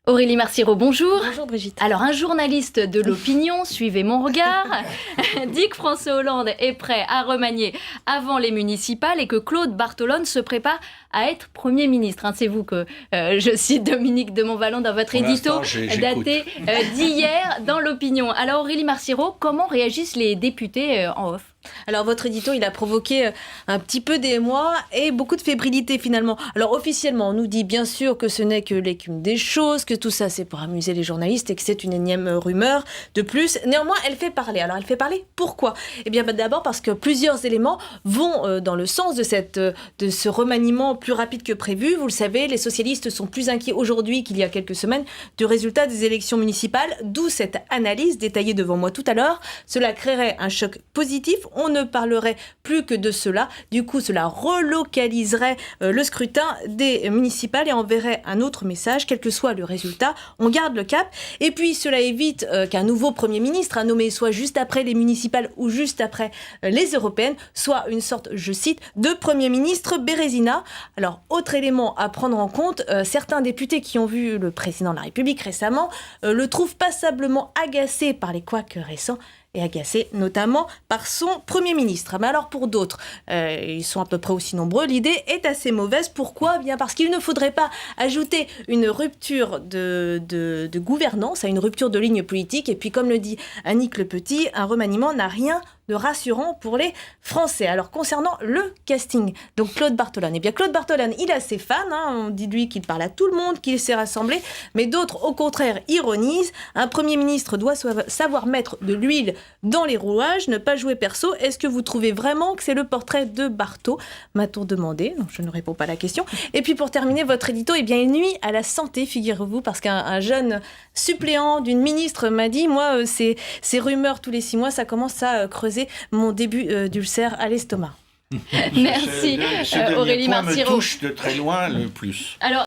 Aurélie Marciro, bonjour. Bonjour Brigitte. Alors, un journaliste de l'opinion, suivez mon regard, dit que François Hollande est prêt à remanier avant les municipales et que Claude Barthelone se prépare à être Premier ministre. C'est vous que je cite Dominique de Montvalon dans votre édito daté d'hier dans l'opinion. Alors Aurélie Marciro, comment réagissent les députés en off ? Alors votre édito, il a provoqué un petit peu d'émoi et beaucoup de fébrilité finalement. Alors officiellement, on nous dit bien sûr que ce n'est que l'écume des choses, que tout ça c'est pour amuser les journalistes et que c'est une énième rumeur de plus. Néanmoins, elle fait parler. Alors elle fait parler pourquoi ? Eh bien d'abord parce que plusieurs éléments vont dans le sens de ce remaniement plus rapide que prévu. Vous le savez, les socialistes sont plus inquiets aujourd'hui qu'il y a quelques semaines du résultat des élections municipales, d'où cette analyse détaillée devant moi tout à l'heure. Cela créerait un choc positif. On ne parlerait plus que de cela. Du coup, cela relocaliserait le scrutin des municipales et enverrait un autre message, quel que soit le résultat. On garde le cap. Et puis, cela évite qu'un nouveau Premier ministre, nommé soit juste après les municipales ou juste après les européennes, soit une sorte, je cite, de Premier ministre Bérésina. Alors, autre élément à prendre en compte, certains députés qui ont vu le président de la République récemment le trouvent passablement agacé par les couacs récents et agacé notamment par son Premier ministre. Mais alors pour d'autres, ils sont à peu près aussi nombreux, l'idée est assez mauvaise. Pourquoi ? Bien parce qu'il ne faudrait pas ajouter une rupture de gouvernance à une rupture de ligne politique. Et puis comme le dit Annick Le Petit, un remaniement n'a rien de rassurant pour les Français. Alors concernant le casting, donc Claude Barthelone, eh bien Claude Barthelone, il a ses fans, on dit de lui qu'il parle à tout le monde, qu'il s'est rassemblé, mais d'autres au contraire ironisent. Un Premier ministre doit savoir mettre de l'huile dans les rouages, ne pas jouer perso. Est-ce que vous trouvez vraiment que c'est le portrait de Bartho ? M'a-t-on demandé, donc je ne réponds pas à la question. Et puis pour terminer votre édito, eh bien il nuit à la santé, figurez-vous, parce qu'un jeune suppléant d'une ministre m'a dit, moi ces rumeurs tous les 6 mois, ça commence à creuser mon début d'ulcère à l'estomac. Merci Ce Aurélie point me Marciro. touche de très loin le plus. Alors